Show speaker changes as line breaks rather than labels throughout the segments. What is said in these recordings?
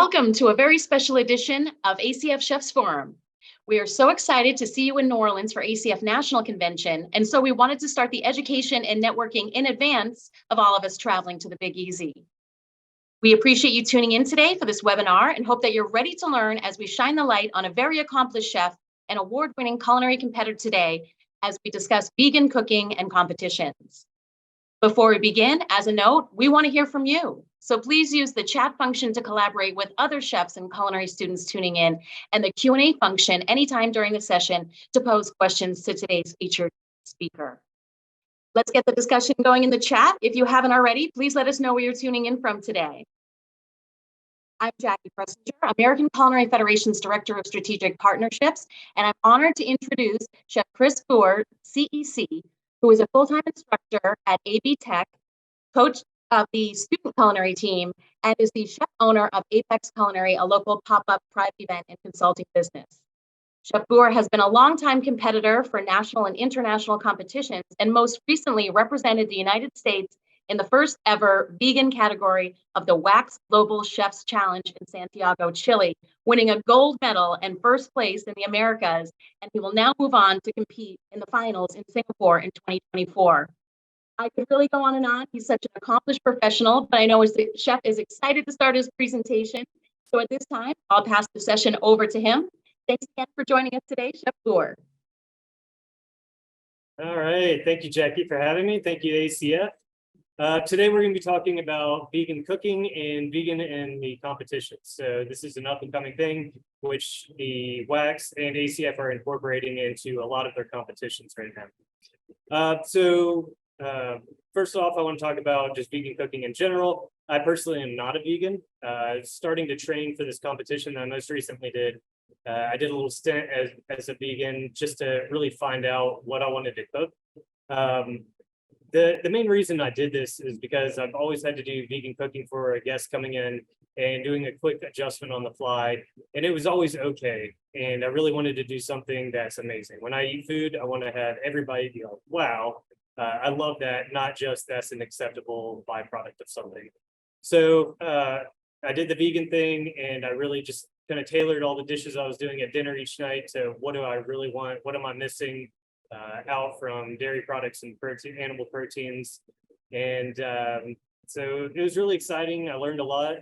Welcome to a very special edition of ACF Chefs Forum. We are so excited to see you in New Orleans for ACF National Convention, and so we wanted to start the education and networking in advance of all of us traveling to the Big Easy. We appreciate you tuning in today for this webinar and hope that you're ready to learn as we shine the light on a very accomplished chef and award-winning culinary competitor today as we discuss vegan cooking and competitions. Before we begin, as a note, we want to hear from you. So please use the chat function to collaborate with other chefs and culinary students tuning in, and the Q&A function anytime during the session to pose questions to today's featured speaker. Let's get the discussion going in the chat. If you haven't already, please let us know where you're tuning in from today. I'm Jackie Pressinger, American Culinary Federation's Director of Strategic Partnerships, and I'm honored to introduce Chef Chris Bugher, CEC, who is a full-time instructor at AB Tech, coach of the student culinary team, and is the chef owner of Apex Culinary, a local pop-up private event and consulting business. Chef Bugher has been a longtime competitor for national and international competitions, and most recently represented the United States in the first ever vegan category of the WACS Global Chefs Challenge in Santiago, Chile, winning a gold medal and first place in the Americas, and he will now move on to compete in the finals in Singapore in 2024. I could really go on and on. He's such an accomplished professional, but I know the chef is excited to start his presentation. So at this time, I'll pass the session over to him. Thanks again for joining us today, Chef Bugher.
All right, thank you, Jackie, for having me. Thank you, ACF. Today we're going to be talking about vegan cooking and vegan in the competition. So this is an up-and-coming thing, which the WACS and ACF are incorporating into a lot of their competitions right now. First off, I want to talk about just vegan cooking in general. I personally am not a vegan. Starting to train for this competition that I most recently did, I did a little stint as a vegan just to really find out what I wanted to cook. The main reason I did this is because I've always had to do vegan cooking for a guest coming in and doing a quick adjustment on the fly, and it was always okay. And I really wanted to do something that's amazing. When I eat food, I want to have everybody be like, wow, I love that, not just that's an acceptable byproduct of something. So I did the vegan thing, and I really just kind of tailored all the dishes I was doing at dinner each night to what do I really want, what am I missing out from dairy products and animal proteins. And so it was really exciting. I learned a lot,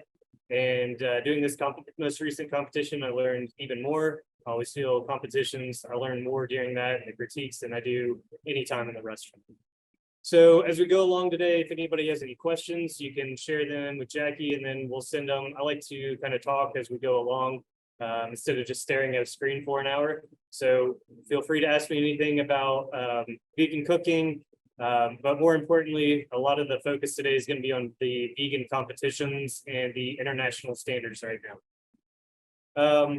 and doing this most recent competition, I learned even more. I always feel competitions, I learn more during that and the critiques than I do anytime in the restaurant. So as we go along today, if anybody has any questions, you can share them with Jackie, and then we'll send them. I like to kind of talk as we go along instead of just staring at a screen for an hour. So feel free to ask me anything about vegan cooking, but more importantly, a lot of the focus today is going to be on the vegan competitions and the international standards right now.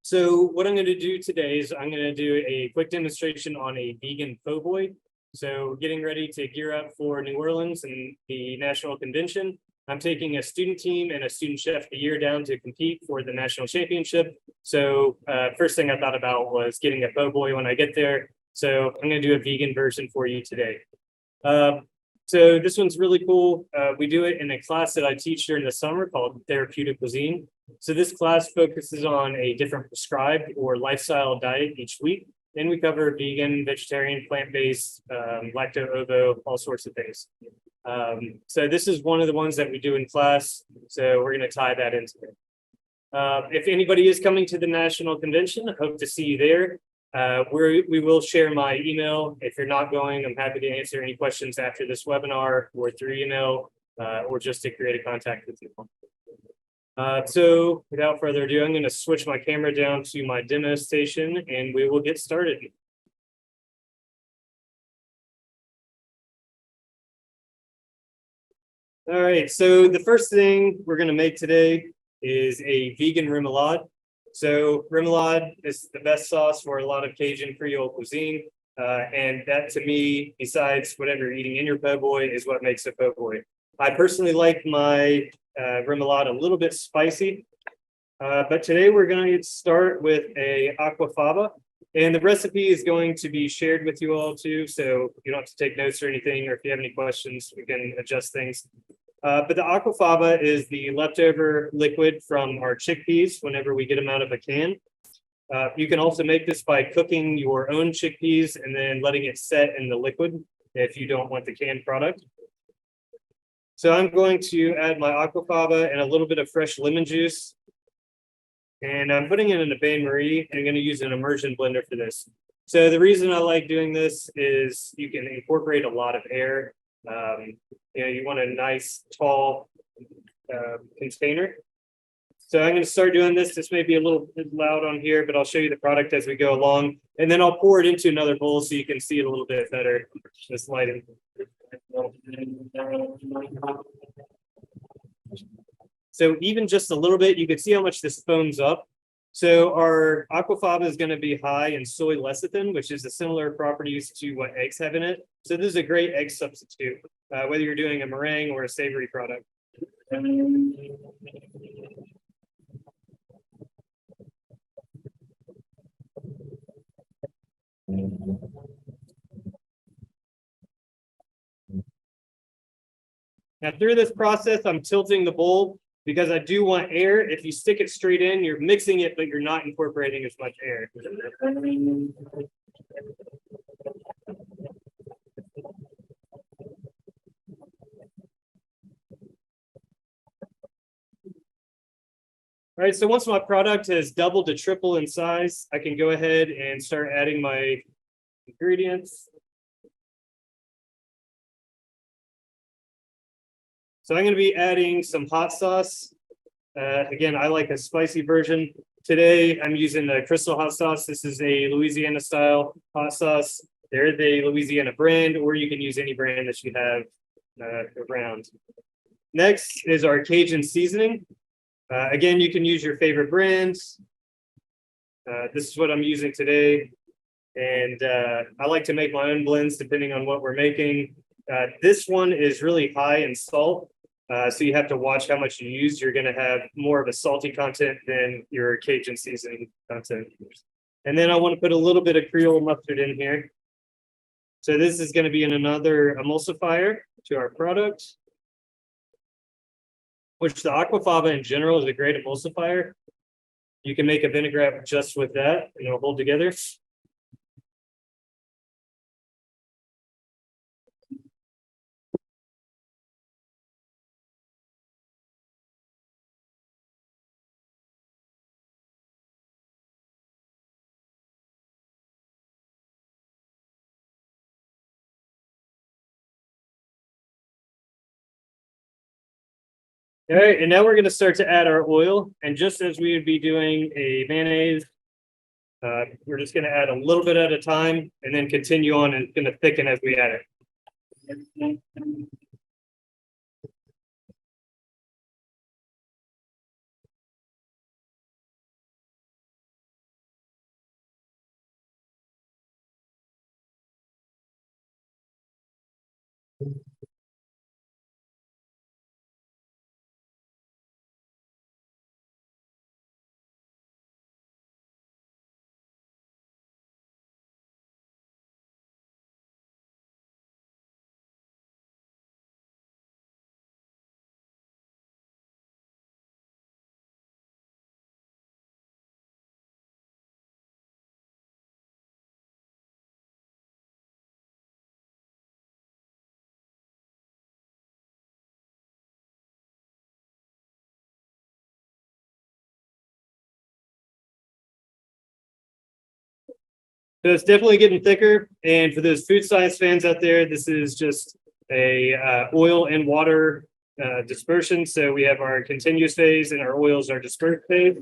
So what I'm going to do today is I'm going to do a quick demonstration on a vegan po' boy. So getting ready to gear up for New Orleans and the national convention. I'm taking a student team and a student chef a year down to compete for the national championship. So first thing I thought about was getting a po' boy when I get there. So I'm going to do a vegan version for you today. So this one's really cool. We do it in a class that I teach during the summer called Therapeutic Cuisine. So this class focuses on a different prescribed or lifestyle diet each week. Then we cover vegan, vegetarian, plant-based, lacto-ovo, all sorts of things. So this is one of the ones that we do in class. So we're going to tie that into it. If anybody is coming to the national convention, I hope to see you there. We will share my email. If you're not going, I'm happy to answer any questions after this webinar or through email or just to create a contact with you. So without further ado, I'm going to switch my camera down to my demo station and we will get started. All right, so the first thing we're going to make today is a vegan remoulade. So remoulade is the best sauce for a lot of Cajun Creole cuisine. And that to me, besides whatever you're eating in your po' boy, is what makes a po' boy. I personally like my remoulade a little bit spicy, but today we're going to start with a aquafaba, and the recipe is going to be shared with you all too, so you don't have to take notes or anything, or if you have any questions, we can adjust things. But the aquafaba is the leftover liquid from our chickpeas whenever we get them out of a can. You can also make this by cooking your own chickpeas and then letting it set in the liquid if you don't want the canned product. So I'm going to add my aquafaba and a little bit of fresh lemon juice. And I'm putting it in a bain-marie and I'm going to use an immersion blender for this. So the reason I like doing this is you can incorporate a lot of air. You want a nice tall container. So I'm going to start doing this. This may be a little bit loud on here, but I'll show you the product as we go along. And then I'll pour it into another bowl so you can see it a little bit better. This lighting. So even just a little bit, you can see how much this foams up. So our aquafaba is going to be high in soy lecithin, which is a similar properties to what eggs have in it. So this is a great egg substitute, whether you're doing a meringue or a savory product. Now through this process, I'm tilting the bowl because I do want air. If you stick it straight in, you're mixing it, but you're not incorporating as much air. All right, so once my product has doubled to triple in size, I can go ahead and start adding my ingredients. So I'm going to be adding some hot sauce. Again, I like a spicy version. Today, I'm using the Crystal hot sauce. This is a Louisiana style hot sauce. There is a Louisiana brand, or you can use any brand that you have around. Next is our Cajun seasoning. Again, you can use your favorite brands. This is what I'm using today. And I like to make my own blends depending on what we're making. This one is really high in salt. So you have to watch how much you use. You're going to have more of a salty content than your Cajun seasoning content. And then I want to put a little bit of Creole mustard in here. So this is going to be in another emulsifier to our product, which the aquafaba in general is a great emulsifier. You can make a vinaigrette just with that and it'll hold together. All right, and now we're going to start to add our oil. And just as we would be doing a mayonnaise, we're just going to add a little bit at a time and then continue on, and it's going to thicken as we add it. So it's definitely getting thicker. And for those food science fans out there, this is just a oil and water dispersion. So we have our continuous phase and our oils are dispersed phase.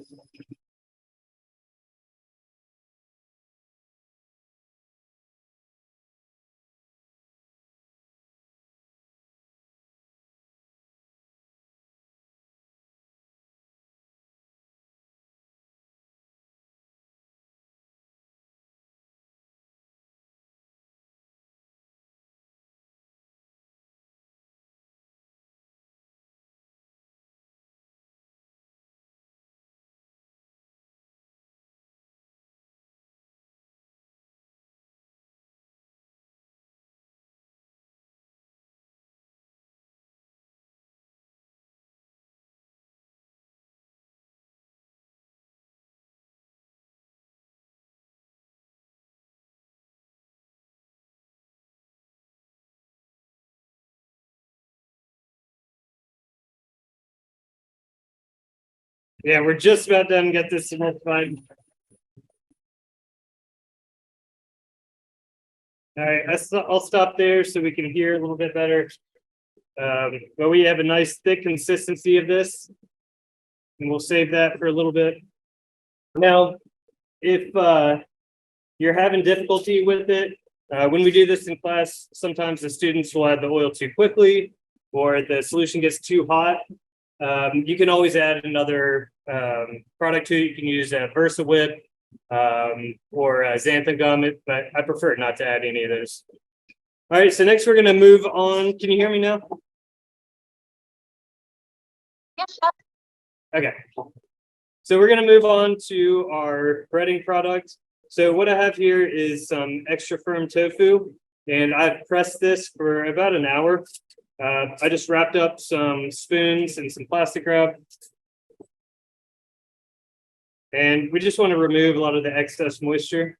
Yeah, we're just about done. Get this emulsified. All right, I'll stop there so we can hear a little bit better. But we have a nice thick consistency of this, and we'll save that for a little bit. Now, if you're having difficulty with it, when we do this in class, sometimes the students will add the oil too quickly, or the solution gets too hot. You can always add another product to it. You can use a Versa Whip or a xanthan gum, but I prefer not to add any of those. All right, so next we're going to move on. Can you hear me now?
Yes,
Okay. So we're going to move on to our breading product. So what I have here is some extra firm tofu, and I've pressed this for about an hour. I just wrapped up some spoons and some plastic wrap. And we just want to remove a lot of the excess moisture.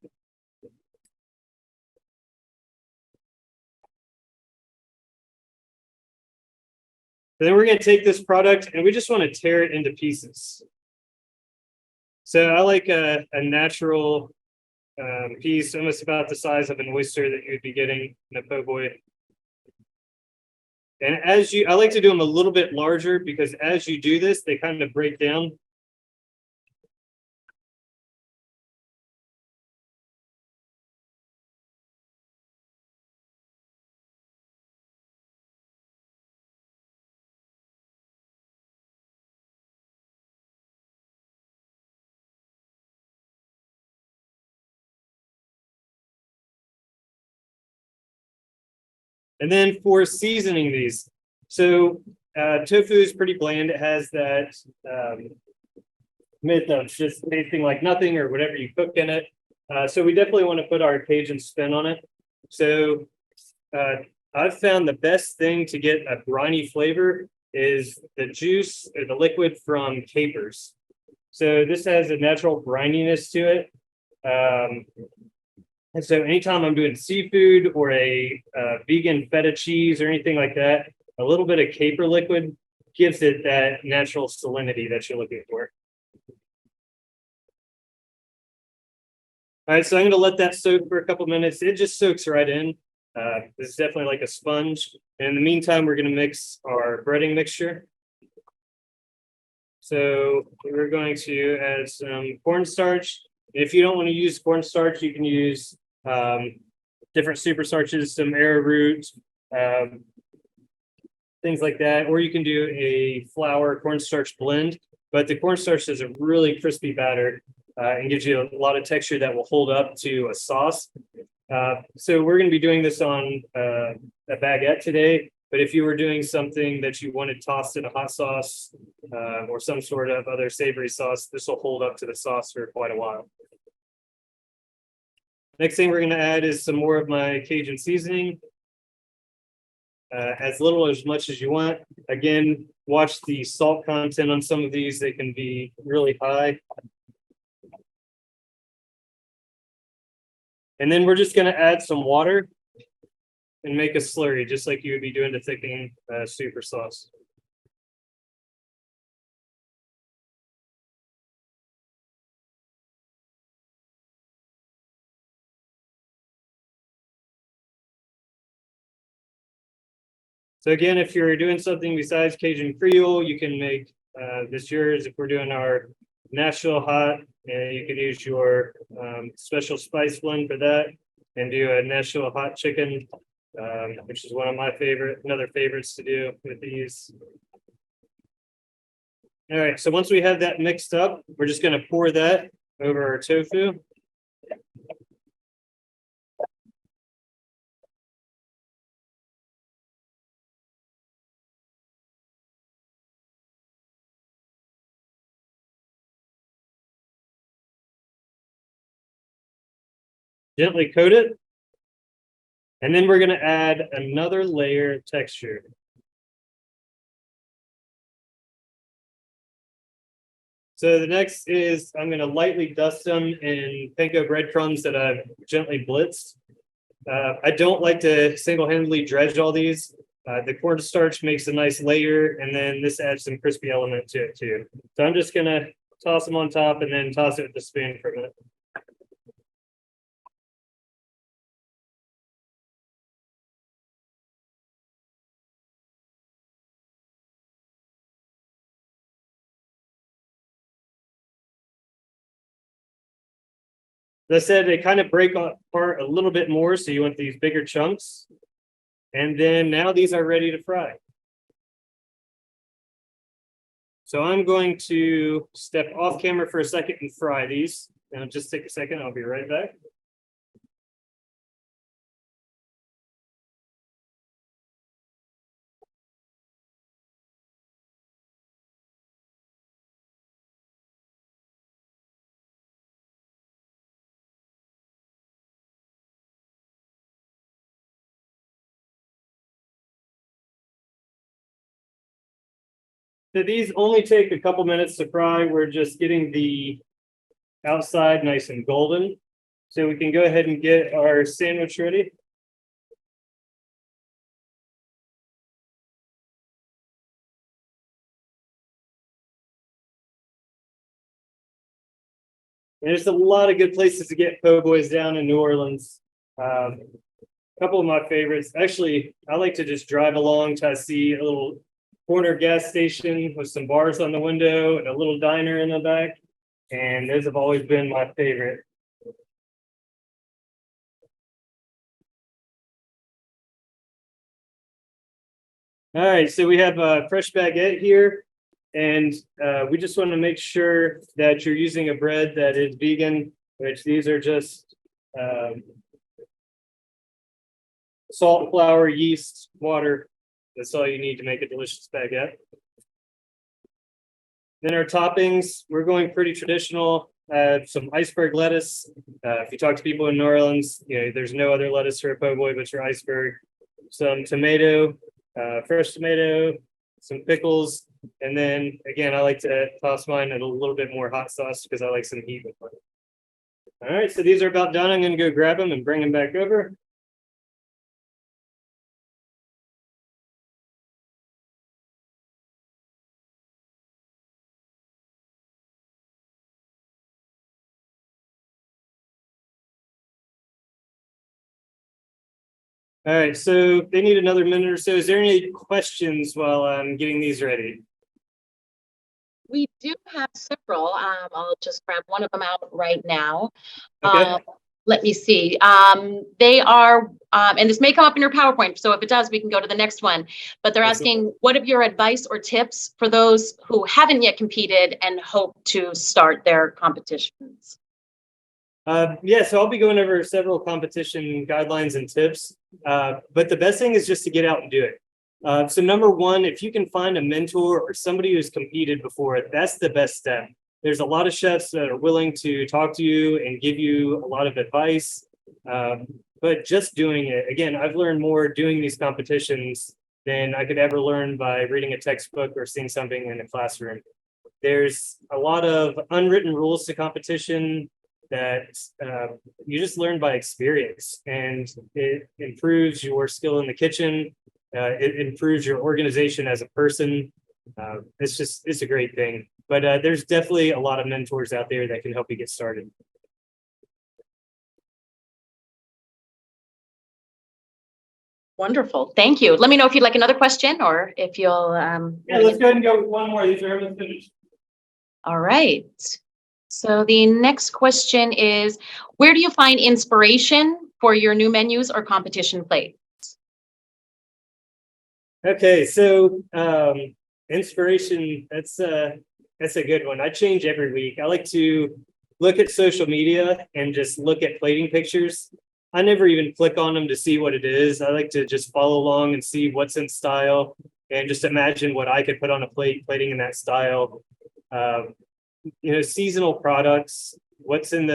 Then we're going to take this product and we just want to tear it into pieces. So I like a natural piece, almost about the size of an oyster that you'd be getting in a po' boy. And I like to do them a little bit larger because as you do this, they kind of break down. And then for seasoning these, so tofu is pretty bland. It has that myth of just tasting like nothing or whatever you cook in it. So we definitely want to put our Cajun spin on it. So I've found the best thing to get a briny flavor is the juice or the liquid from capers. So this has a natural brininess to it. And so anytime I'm doing seafood or a vegan feta cheese or anything like that, a little bit of caper liquid gives it that natural salinity that you're looking for. All right, so I'm going to let that soak for a couple minutes. It just soaks right in. This is definitely like a sponge. And in the meantime, we're going to mix our breading mixture. So we're going to add some cornstarch. If you don't want to use cornstarch, you can use different super starches, some arrowroot, things like that. Or you can do a flour cornstarch blend. But the cornstarch is a really crispy batter and gives you a lot of texture that will hold up to a sauce. So we're going to be doing this on a baguette today. But if you were doing something that you wanted tossed in a hot sauce or some sort of other savory sauce, this will hold up to the sauce for quite a while. Next thing we're going to add is some more of my Cajun seasoning. As little or as much as you want. Again, watch the salt content on some of these. They can be really high. And then we're just going to add some water and make a slurry, just like you would be doing to thicken soup or sauce. So again, if you're doing something besides Cajun Creole, you can make this yours. If we're doing our Nashville hot, you can use your special spice blend for that and do a Nashville hot chicken, which is one of my another favorites to do with these. All right, so once we have that mixed up, we're just going to pour that over our tofu. Gently coat it. And then we're going to add another layer of texture. So the next is I'm going to lightly dust them in panko breadcrumbs that I've gently blitzed. I don't like to single-handedly dredge all these. The cornstarch makes a nice layer, and then this adds some crispy element to it too. So I'm just gonna toss them on top and then toss it with the spoon for a minute. As I said, they kind of break apart a little bit more, so you want these bigger chunks. And then now these are ready to fry. So I'm going to step off camera for a second and fry these. And just take a second, I'll be right back. So these only take a couple minutes to fry. We're just getting the outside nice and golden. So we can go ahead and get our sandwich ready. And there's a lot of good places to get po' boys down in New Orleans. A couple of my favorites. Actually, I like to just drive along till I see a little corner gas station with some bars on the window and a little diner in the back. And those have always been my favorite. All right, so we have a fresh baguette here, and we just want to make sure that you're using a bread that is vegan, which these are just salt, flour, yeast, water. That's all you need to make a delicious baguette. Then our toppings, we're going pretty traditional. Some iceberg lettuce. If you talk to people in New Orleans, there's no other lettuce for a po' boy but your iceberg. Some tomato, fresh tomato, some pickles, and then again, I like to toss mine in a little bit more hot sauce because I like some heat with mine. All right, so these are about done. I'm going to go grab them and bring them back over. All right, so they need another minute or so. Is there any questions while I'm getting these ready?
We do have several. I'll just grab one of them out right now.
Okay.
Let me see. They are, and this may come up in your PowerPoint, so if it does, we can go to the next one. But they're asking, what are your advice or tips for those who haven't yet competed and hope to start their competitions?
Yeah, so I'll be going over several competition guidelines and tips, but the best thing is just to get out and do it. So number one, if you can find a mentor or somebody who's competed before, that's the best step. There's a lot of chefs that are willing to talk to you and give you a lot of advice, but just doing it. Again, I've learned more doing these competitions than I could ever learn by reading a textbook or seeing something in a classroom. There's a lot of unwritten rules to competition that you just learn by experience, and it improves your skill in the kitchen. It improves your organization as a person. It's a great thing, but there's definitely a lot of mentors out there that can help you get started.
Wonderful. Thank you. Let me know if you'd like another question or if you'll.
Yeah, let's go ahead and go with one more. These are almost finished.
All right. So the next question is, where do you find inspiration for your new menus or competition plates?
Okay, so inspiration, that's a good one. I change every week. I like to look at social media and just look at plating pictures. I never even click on them to see what it is. I like to just follow along and see what's in style and just imagine what I could put on a plate, plating in that style. Seasonal products, what's in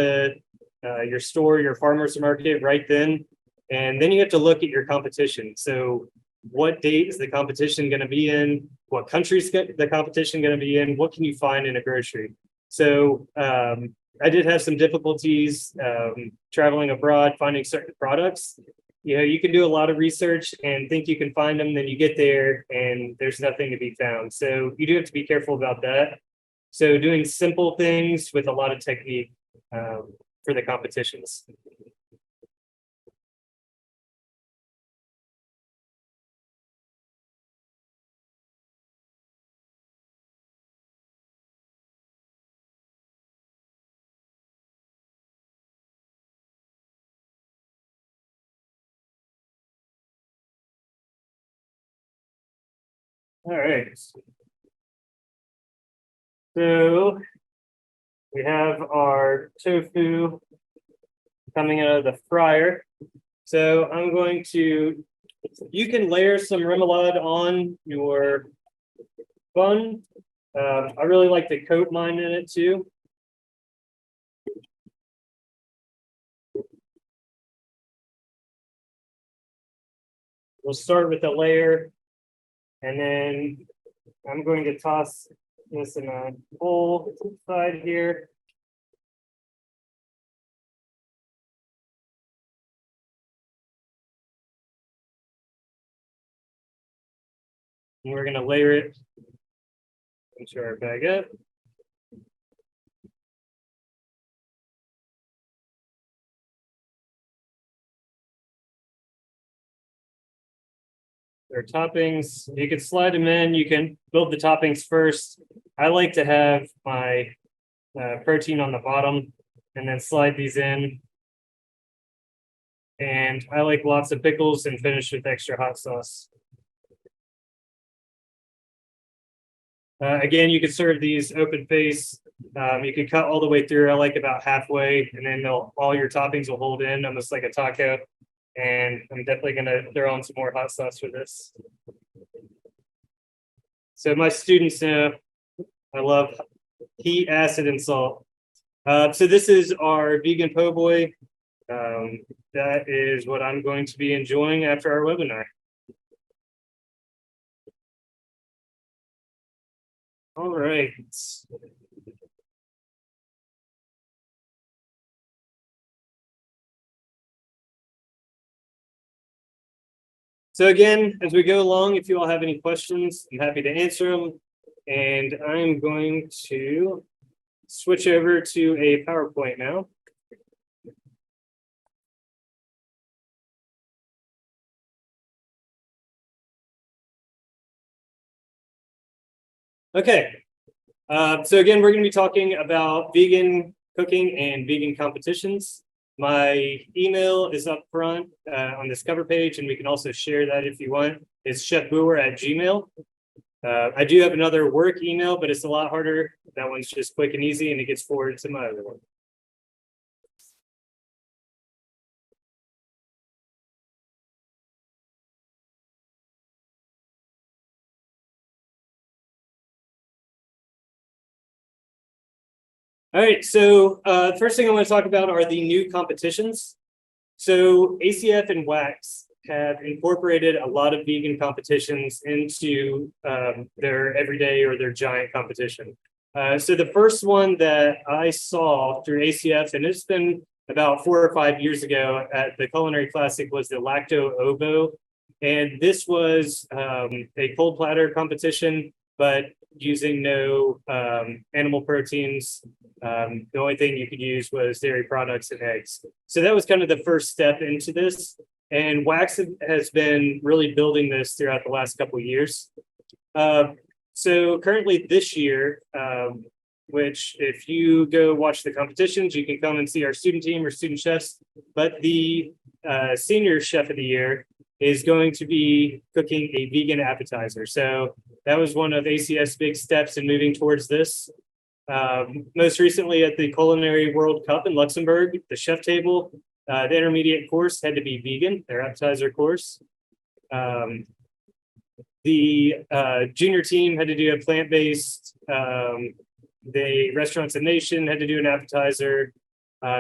your store, your farmer's market right then. And then you have to look at your competition. So what date is the competition going to be in? What country's the competition going to be in? What can you find in a grocery? So I did have some difficulties traveling abroad, finding certain products. You know, you can do a lot of research and think you can find them, then you get there and there's nothing to be found. So you do have to be careful about that. So doing simple things with a lot of technique for the competitions. All right. So we have our tofu coming out of the fryer. So I'm going to, you can layer some remoulade on your bun. I really like to coat mine in it too. We'll start with a layer, and then I'm going to toss this in a bowl side here. And we're going to layer it into our baguette. Our toppings, you can slide them in. You can build the toppings first. I like to have my protein on the bottom and then slide these in. And I like lots of pickles and finish with extra hot sauce. Again, you can serve these open face. You can cut all the way through. I like about halfway, and then all your toppings will hold in almost like a taco. And I'm definitely going to throw on some more hot sauce for this. So my students know I love heat, acid, and salt. So this is our vegan po' boy. That is what I'm going to be enjoying after our webinar. All right. So again, as we go along, if you all have any questions, I'm happy to answer them. And I'm going to switch over to a PowerPoint now. Okay. So again, we're going to be talking about vegan cooking and vegan competitions. My email is up front on this cover page, and we can also share that if you want. It's chefbugher@gmail. I do have another work email, but it's a lot harder. That one's just quick and easy, and it gets forwarded to my other one. All right, so first thing I want to talk about are the new competitions. So ACF and WACS have incorporated a lot of vegan competitions into their everyday or their giant competition. So the first one that I saw through ACF, and it's been about 4 or 5 years ago at the Culinary Classic, was the Lacto Ovo. And this was a cold platter competition, but using no animal proteins. The only thing you could use was dairy products and eggs. So that was kind of the first step into this. And WACS has been really building this throughout the last couple of years. So currently this year, which if you go watch the competitions, you can come and see our student team or student chefs. But the senior chef of the year is going to be cooking a vegan appetizer. So that was one of ACF's big steps in moving towards this. Most recently at the Culinary World Cup in Luxembourg, the chef table, the intermediate course had to be vegan, their appetizer course. The junior team had to do a plant-based. The Restaurants of Nation had to do an appetizer.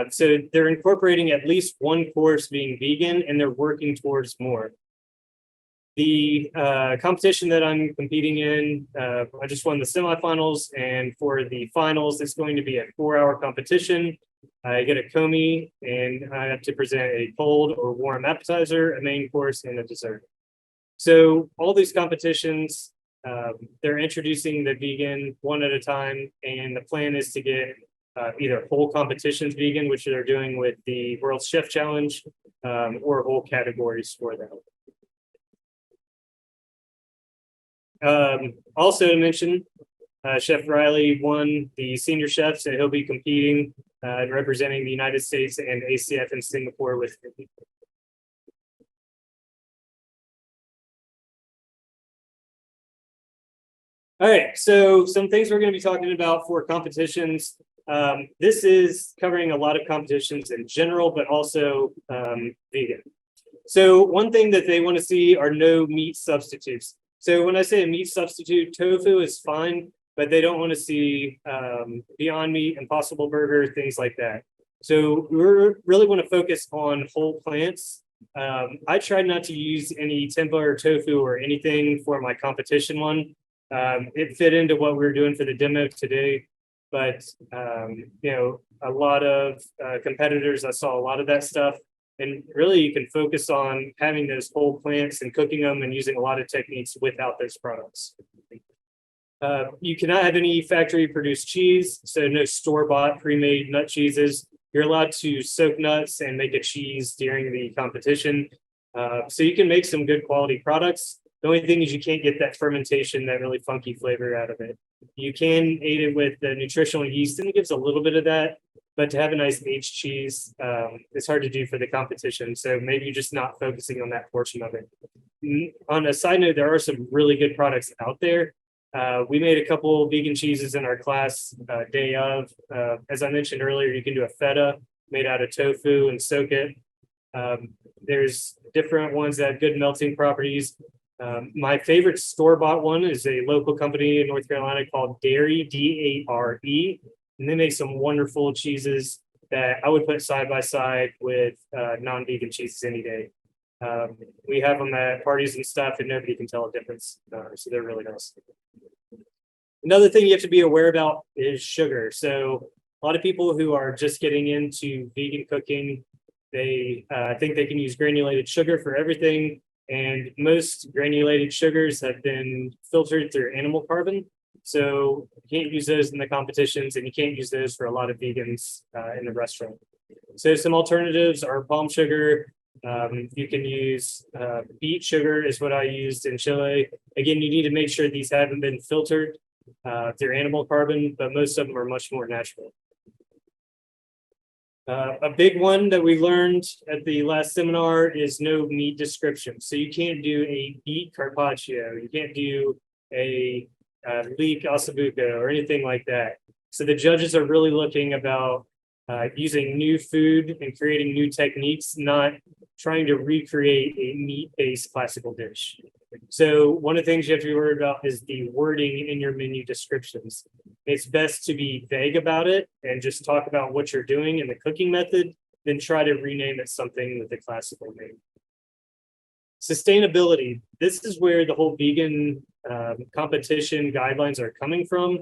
So they're incorporating at least one course being vegan, and they're working towards more. The competition that I'm competing in, I just won the semifinals, and for the finals, it's going to be a 4-hour competition. I get a commis, and I have to present a cold or warm appetizer, a main course, and a dessert. So all these competitions, they're introducing the vegan one at a time, and the plan is to get either whole competitions vegan, which they're doing with the World Chef Challenge, or whole categories for them. Also to mention, Chef Riley won the senior chef, so he'll be competing and representing the United States and ACF in Singapore with me. All right, so some things we're going to be talking about for competitions. This is covering a lot of competitions in general, but also vegan. So one thing that they want to see are no meat substitutes. So when I say a meat substitute, tofu is fine, but they don't want to see Beyond Meat, Impossible Burger, things like that. So we really want to focus on whole plants. I tried not to use any tempeh or tofu or anything for my competition one. It fit into what we were doing for the demo today, but you know, a lot of competitors, I saw a lot of that stuff. And really, you can focus on having those whole plants and cooking them and using a lot of techniques without those products. You cannot have any factory produced cheese, so no store-bought pre-made nut cheeses. You're allowed to soak nuts and make a cheese during the competition. So you can make some good quality products. The only thing is you can't get that fermentation, that really funky flavor out of it. You can aid it with the nutritional yeast, and it gives a little bit of that. But to have a nice aged cheese, it's hard to do for the competition. So maybe you're just not focusing on that portion of it. On a side note, there are some really good products out there. We made a couple vegan cheeses in our class day of. As I mentioned earlier, you can do a feta made out of tofu and soak it. There's different ones that have good melting properties. My favorite store-bought one is a local company in North Carolina called Dairy, D-A-R-E. And they make some wonderful cheeses that I would put side by side with non-vegan cheeses any day. We have them at parties and stuff, and nobody can tell a difference. So they're really nice. Another thing you have to be aware about is sugar. So a lot of people who are just getting into vegan cooking, they think they can use granulated sugar for everything. And most granulated sugars have been filtered through animal carbon. So you can't use those in the competitions, and you can't use those for a lot of vegans in the restaurant. So some alternatives are palm sugar. You can use beet sugar is what I used in Chile. Again, you need to make sure these haven't been filtered through animal carbon, but most of them are much more natural. A big one that we learned at the last seminar is no meat description. So you can't do a beet carpaccio. You can't do a leek ossobuco or anything like that. So the judges are really looking about using new food and creating new techniques, not trying to recreate a meat-based classical dish. So one of the things you have to be worried about is the wording in your menu descriptions. It's best to be vague about it and just talk about what you're doing in the cooking method, then try to rename it something with a classical name. Sustainability. This is where the whole vegan competition guidelines are coming from.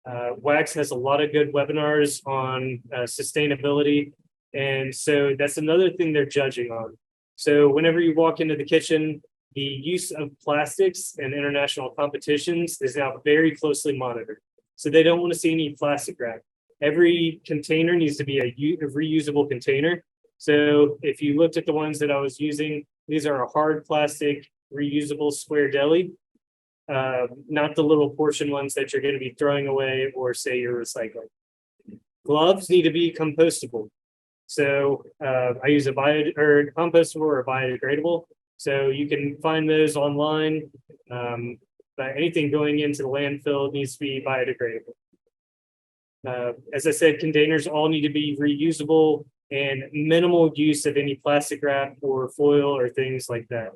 WACS has a lot of good webinars on sustainability. And so that's another thing they're judging on. So whenever you walk into the kitchen, the use of plastics in international competitions is now very closely monitored. So they don't want to see any plastic wrap. Every container needs to be a reusable container. So if you looked at the ones that I was using, these are a hard plastic reusable square deli, not the little portion ones that you're going to be throwing away or say you're recycling. Gloves need to be compostable. So I use a compostable or a biodegradable. So you can find those online, but anything going into the landfill needs to be biodegradable. As I said, containers all need to be reusable and minimal use of any plastic wrap or foil or things like that.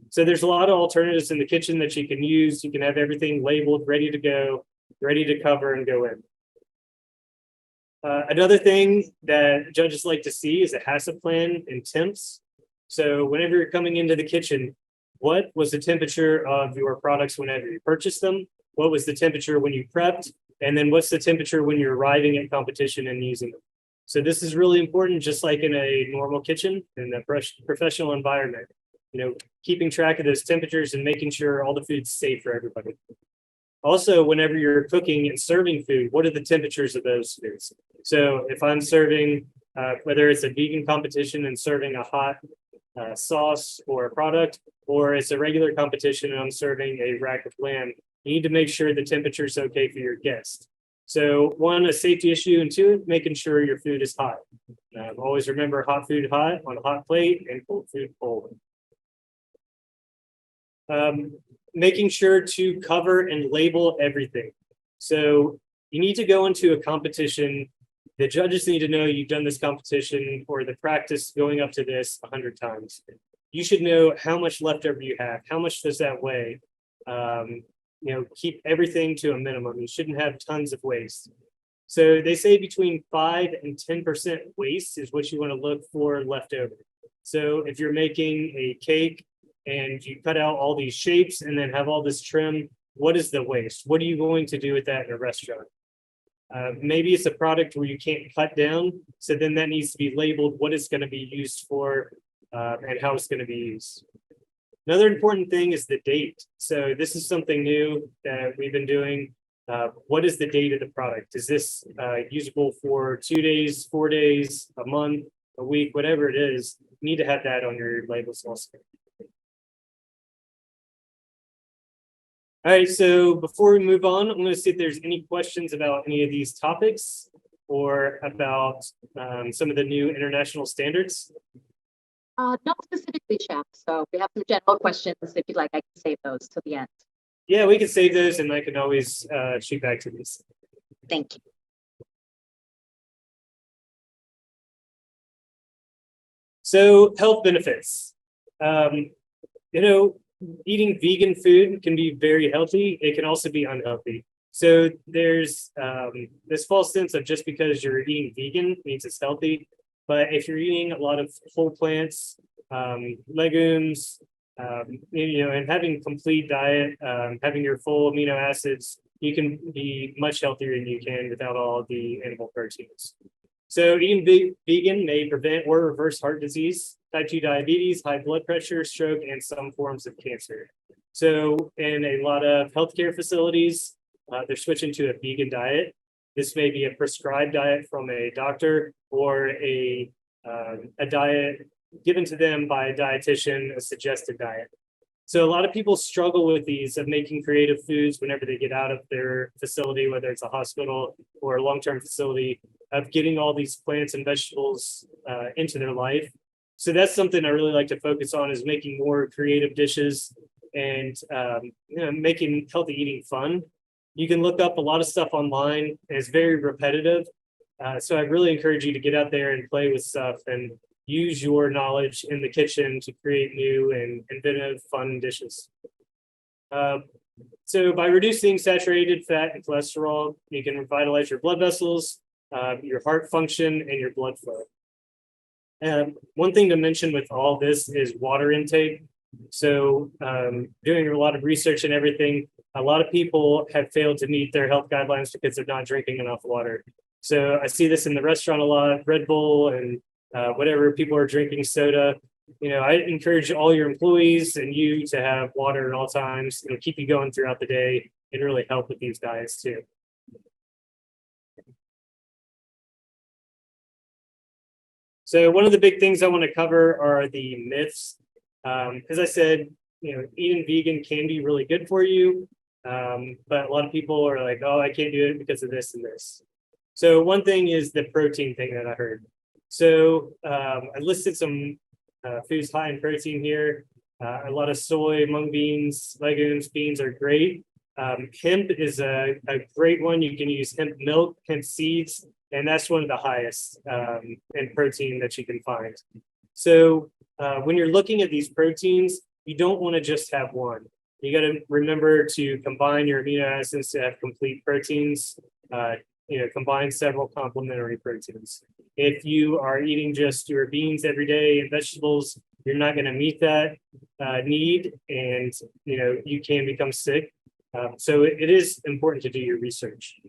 So there's a lot of alternatives in the kitchen that you can use. You can have everything labeled, ready to go, ready to cover and go in. Another thing that judges like to see is a HACCP plan and temps. So whenever you're coming into the kitchen, what was the temperature of your products whenever you purchased them? What was the temperature when you prepped? And then what's the temperature when you're arriving at competition and using them? So this is really important, just like in a normal kitchen, in a professional environment. Keeping track of those temperatures and making sure all the food's safe for everybody. Also, whenever you're cooking and serving food, what are the temperatures of those foods? So if I'm serving, whether it's a vegan competition and serving a hot sauce or a product, or it's a regular competition and I'm serving a rack of lamb, you need to make sure the temperature is okay for your guest. So one, a safety issue, and two, making sure your food is hot. Always remember hot food hot on a hot plate and cold food cold. Making sure to cover and label everything. So you need to go into a competition. The judges need to know you've done this competition or the practice going up to this 100 times. You should know how much leftover you have. How much does that weigh? Keep everything to a minimum. You shouldn't have tons of waste. So they say between 5 and 10% waste is what you want to look for left over. So if you're making a cake and you cut out all these shapes and then have all this trim, what is the waste? What are you going to do with that in a restaurant? Maybe it's a product where you can't cut down. So then that needs to be labeled what it's going to be used for and how it's going to be used. Another important thing is the date. So this is something new that we've been doing. What is the date of the product? Is this usable for 2 days, 4 days, a month, a week, whatever it is? You need to have that on your labels also. All right, so before we move on, I'm going to see if there's any questions about any of these topics or about some of the new international standards.
Not specifically, Chef. So we have some general questions. If you'd like, I can save those till the end.
Yeah, we can save those and I can always shoot back to these.
Thank you.
So health benefits. Eating vegan food can be very healthy. It can also be unhealthy. So there's this false sense of just because you're eating vegan means it's healthy. But if you're eating a lot of whole plants, legumes, and having complete diet, having your full amino acids, you can be much healthier than you can without all the animal proteins. So eating vegan may prevent or reverse heart disease, type 2 diabetes, high blood pressure, stroke, and some forms of cancer. So in a lot of healthcare facilities, they're switching to a vegan diet. This may be a prescribed diet from a doctor or a diet given to them by a dietitian, a suggested diet. So a lot of people struggle with these of making creative foods whenever they get out of their facility, whether it's a hospital or a long-term facility, of getting all these plants and vegetables into their life. So that's something I really like to focus on, is making more creative dishes and making healthy eating fun. You can look up a lot of stuff online, and it's very repetitive. So I really encourage you to get out there and play with stuff and use your knowledge in the kitchen to create new and inventive, fun dishes. So by reducing saturated fat and cholesterol, you can revitalize your blood vessels, your heart function, and your blood flow. One thing to mention with all this is water intake. So doing a lot of research and everything, a lot of people have failed to meet their health guidelines because they're not drinking enough water. So I see this in the restaurant a lot, Red Bull and whatever, people are drinking soda. I encourage all your employees and you to have water at all times. It'll keep you going throughout the day and really help with these diets too. So one of the big things I want to cover are the myths. As I said, eating vegan can be really good for you, but a lot of people are like, oh, I can't do it because of this and this. So one thing is the protein thing that I heard. So I listed some foods high in protein here. A lot of soy, mung beans, legumes, beans are great. Hemp is a great one. You can use hemp milk, hemp seeds, and that's one of the highest in protein that you can find. So when you're looking at these proteins, you don't want to just have one. You got to remember to combine your amino acids to have complete proteins. Combine several complementary proteins. If you are eating just your beans every day and vegetables, you're not going to meet that need, and you can become sick. So it is important to do your research.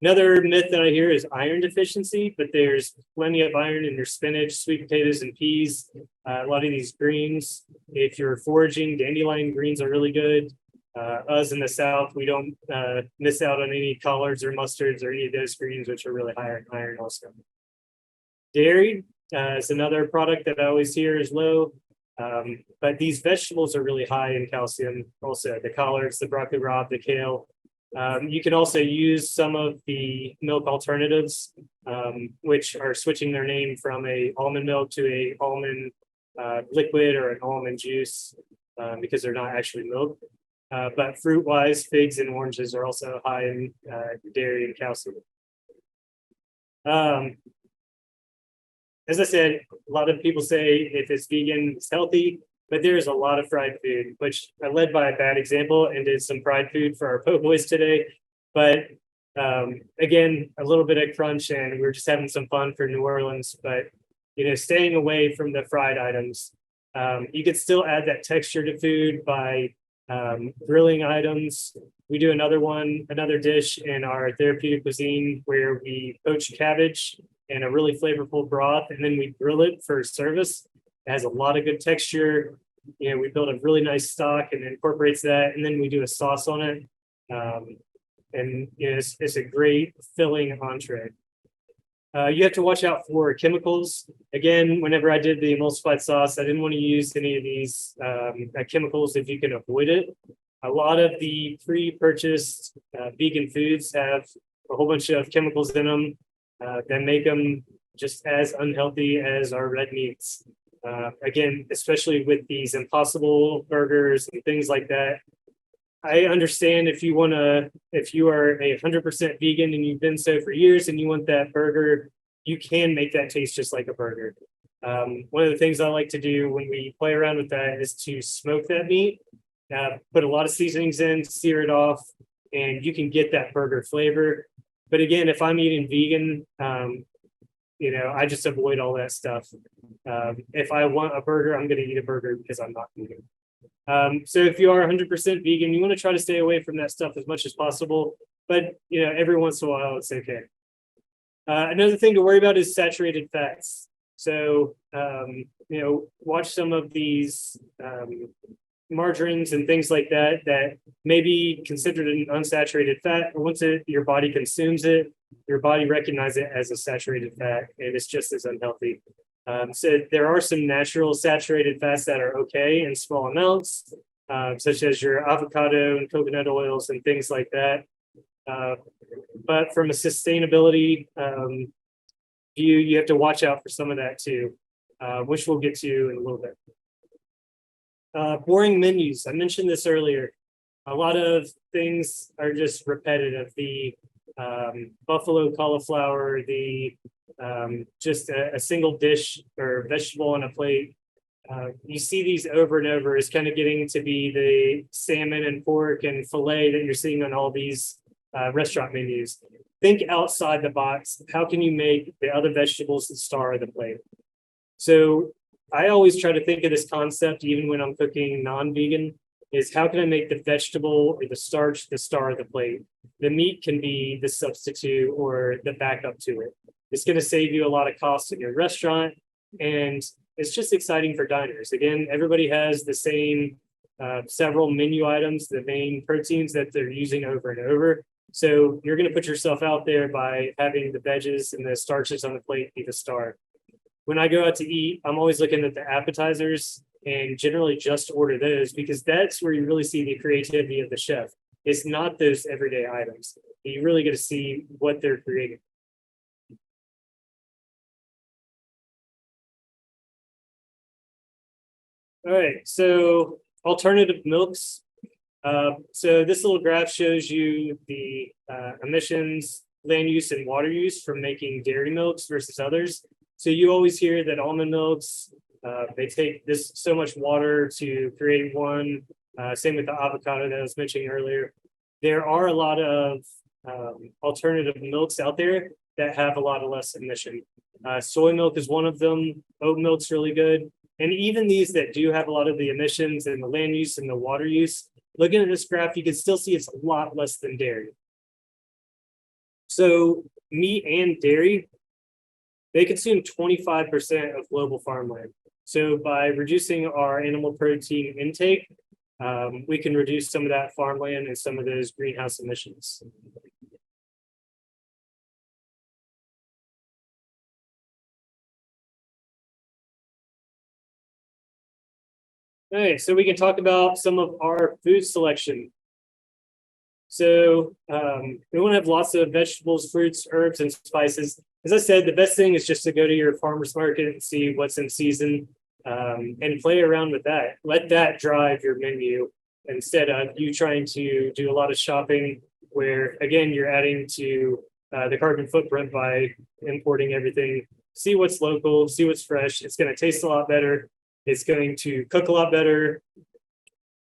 Another myth that I hear is iron deficiency, but there's plenty of iron in your spinach, sweet potatoes, and peas. A lot of these greens, if you're foraging, dandelion greens are really good. Us in the South, we don't miss out on any collards or mustards or any of those greens, which are really high in iron also. Dairy is another product that I always hear is low. But these vegetables are really high in calcium also, the collards, the broccoli rabe, the kale. You can also use some of the milk alternatives, which are switching their name from a almond milk to a almond liquid or an almond juice because they're not actually milk. But fruit-wise, figs and oranges are also high in dairy and calcium. As I said, a lot of people say if it's vegan, it's healthy, but there's a lot of fried food, which I led by a bad example and did some fried food for our po' boys today. But again, a little bit of crunch, and we're just having some fun for New Orleans. But staying away from the fried items. You could still add that texture to food by grilling items. We do another dish in our therapeutic cuisine where we poach cabbage in a really flavorful broth, and then we grill it for service. It has a lot of good texture. We build a really nice stock and incorporates that, and then we do a sauce on it. And it's a great filling entree. You have to watch out for chemicals. Again, whenever I did the emulsified sauce, I didn't want to use any of these chemicals if you can avoid it. A lot of the pre-purchased vegan foods have a whole bunch of chemicals in them that make them just as unhealthy as our red meats. Again, especially with these Impossible burgers and things like that. I understand if you are 100% vegan and you've been so for years and you want that burger, you can make that taste just like a burger. One of the things I like to do when we play around with that is to smoke that meat, put a lot of seasonings in, sear it off, and you can get that burger flavor. But again, if I'm eating vegan, I just avoid all that stuff. If I want a burger, I'm going to eat a burger because I'm not vegan. So if you are 100% vegan, you want to try to stay away from that stuff as much as possible. But, every once in a while, it's okay. Another thing to worry about is saturated fats. So, watch some of these margarines and things like that may be considered an unsaturated fat. But once your body consumes it, your body recognizes it as a saturated fat, and it's just as unhealthy. So there are some natural saturated fats that are okay in small amounts, such as your avocado and coconut oils and things like that. But from a sustainability view, you have to watch out for some of that too, which we'll get to in a little bit. Boring menus. I mentioned this earlier. A lot of things are just repetitive. The buffalo cauliflower, just a single dish or vegetable on a plate. You see these over and over. It's kind of getting to be the salmon and pork and filet that you're seeing on all these restaurant menus. Think outside the box. How can you make the other vegetables the star of the plate? So I always try to think of this concept, even when I'm cooking non-vegan, is how can I make the vegetable or the starch the star of the plate? The meat can be the substitute or the backup to it. It's going to save you a lot of costs in your restaurant, and it's just exciting for diners. Again, everybody has the same several menu items, the main proteins that they're using over and over. So you're going to put yourself out there by having the veggies and the starches on the plate be the star. When I go out to eat, I'm always looking at the appetizers and generally just order those because that's where you really see the creativity of the chef. It's not those everyday items. You really get to see what they're creating. All right, so alternative milks. So this little graph shows you the emissions, land use, and water use from making dairy milks versus others. So you always hear that almond milks, they take this so much water to create one. Same with the avocado that I was mentioning earlier. There are a lot of alternative milks out there that have a lot of less emission. Soy milk is one of them. Oat milk's really good. And even these that do have a lot of the emissions and the land use and the water use, looking at this graph, you can still see it's a lot less than dairy. So meat and dairy, they consume 25% of global farmland. So by reducing our animal protein intake, we can reduce some of that farmland and some of those greenhouse emissions. All right, so we can talk about some of our food selection. So we want to have lots of vegetables, fruits, herbs, and spices. As I said, the best thing is just to go to your farmer's market and see what's in season, and play around with that. Let that drive your menu instead of you trying to do a lot of shopping where, again, you're adding to the carbon footprint by importing everything. See what's local, see what's fresh. It's going to taste a lot better. It's going to cook a lot better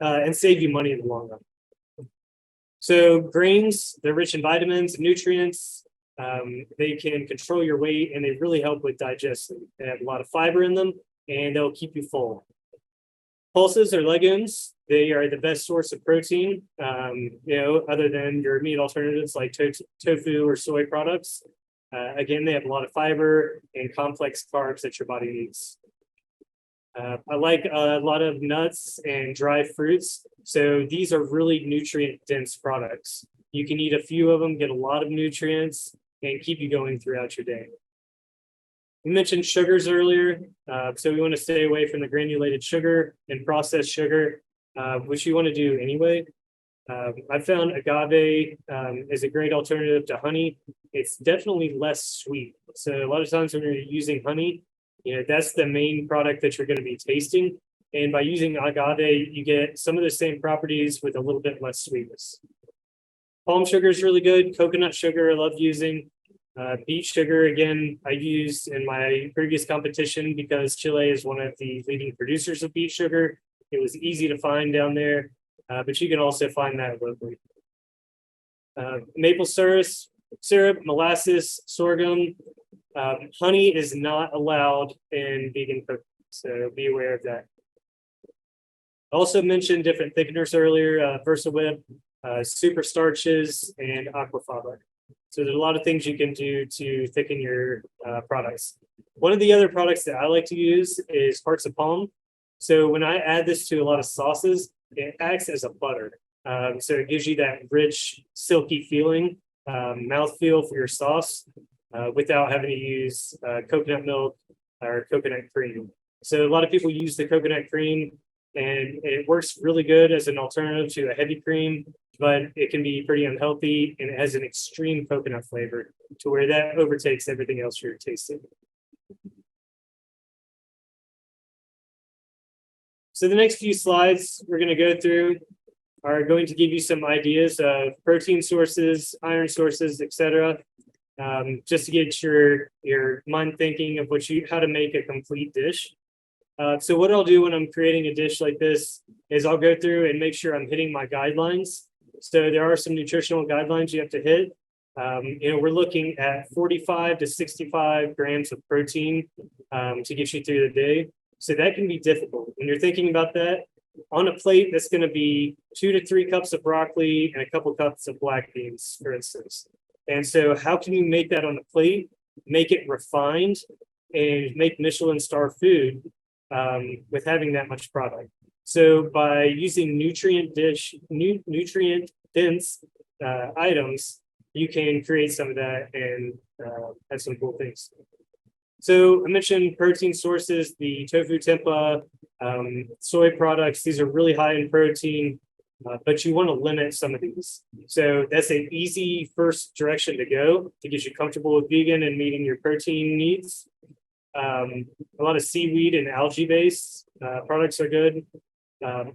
and save you money in the long run. So grains, they're rich in vitamins and nutrients. They can control your weight and they really help with digestion. They have a lot of fiber in them and they'll keep you full. Pulses or legumes, they are the best source of protein, other than your meat alternatives like tofu or soy products. Again, they have a lot of fiber and complex carbs that your body needs. I like a lot of nuts and dry fruits. So these are really nutrient dense products. You can eat a few of them, get a lot of nutrients, and keep you going throughout your day. We mentioned sugars earlier. So we want to stay away from the granulated sugar and processed sugar, which you want to do anyway. I found agave is a great alternative to honey. It's definitely less sweet. So a lot of times when you're using honey, that's the main product that you're going to be tasting. And by using agave, you get some of the same properties with a little bit less sweetness. Palm sugar is really good. Coconut sugar, I love using. Beet sugar, again, I used in my previous competition because Chile is one of the leading producers of beet sugar. It was easy to find down there, but you can also find that locally. Maple syrup, molasses, sorghum. Honey is not allowed in vegan cooking, so be aware of that. I also mentioned different thickeners earlier, VersaWhip, super starches, and aquafaba. So there's a lot of things you can do to thicken your products. One of the other products that I like to use is hearts of palm. So when I add this to a lot of sauces, it acts as a butter. So it gives you that rich, silky feeling, mouthfeel for your sauce without having to use coconut milk or coconut cream. So a lot of people use the coconut cream and it works really good as an alternative to a heavy cream, but it can be pretty unhealthy and it has an extreme coconut flavor to where that overtakes everything else you're tasting. So the next few slides we're going to go through are going to give you some ideas of protein sources, iron sources, etc. Just to get your mind thinking of how to make a complete dish. So what I'll do when I'm creating a dish like this is I'll go through and make sure I'm hitting my guidelines. So there are some nutritional guidelines you have to hit. We're looking at 45 to 65 grams of protein to get you through the day. So that can be difficult. When you're thinking about that, on a plate, that's going to be 2 to 3 cups of broccoli and a couple cups of black beans, for instance. And so how can you make that on a plate, make it refined, and make Michelin star food with having that much product? So by using nutrient dense items, you can create some of that and have some cool things. So I mentioned protein sources, the tofu tempeh, soy products. These are really high in protein, but you want to limit some of these. So that's an easy first direction to go to get you comfortable with vegan and meeting your protein needs. A lot of seaweed and algae-based products are good.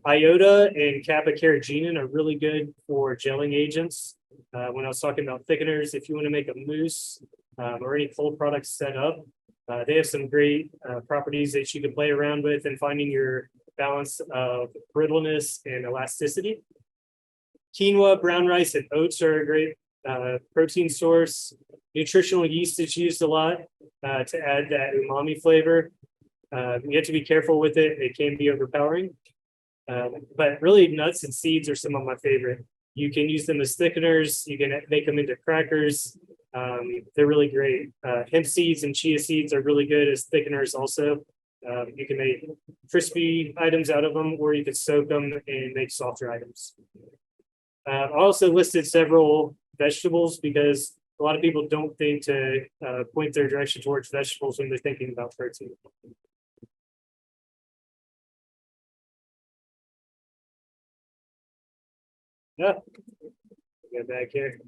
Iota and kappa carrageenan are really good for gelling agents. When I was talking about thickeners, if you want to make a mousse or any cold products set up, they have some great properties that you can play around with and finding your balance of brittleness and elasticity. Quinoa, brown rice, and oats are a great protein source. Nutritional yeast is used a lot to add that umami flavor. You have to be careful with it. It can be overpowering. But really, nuts and seeds are some of my favorite. You can use them as thickeners. You can make them into crackers. They're really great. Hemp seeds and chia seeds are really good as thickeners also. You can make crispy items out of them, or you could soak them and make softer items. I also listed several vegetables because a lot of people don't think to point their direction towards vegetables when they're thinking about protein. Yeah, get back here.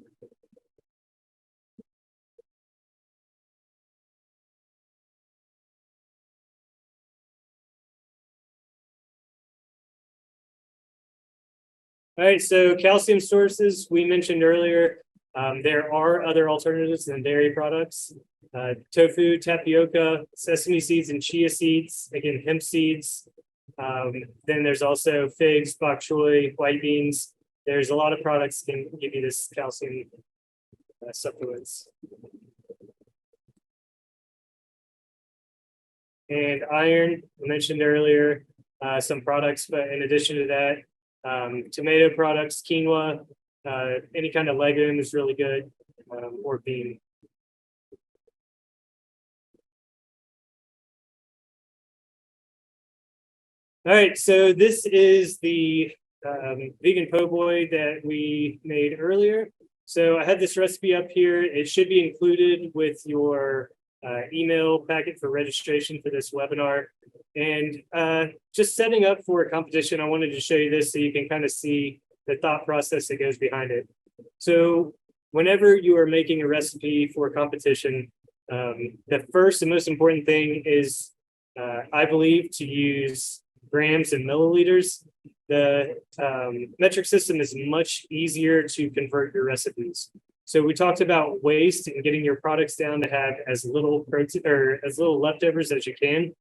All right, so calcium sources we mentioned earlier. There are other alternatives than dairy products. Tofu, tapioca, sesame seeds, and chia seeds. Again, hemp seeds. Then there's also figs, bok choy, white beans. There's a lot of products can give you this calcium supplements. And iron, I mentioned earlier, some products, but in addition to that, tomato products, quinoa, any kind of legume is really good, or bean. All right, so this is the vegan po' boy that we made earlier. So I had this recipe up here. It should be included with your email packet for registration for this webinar. And just setting up for a competition, I wanted to show you this so you can kind of see the thought process that goes behind it. So whenever you are making a recipe for a competition, the first and most important thing is, I believe, to use grams and milliliters. The metric system is much easier to convert your recipes. So we talked about waste and getting your products down to have as little protein or as little leftovers as you can.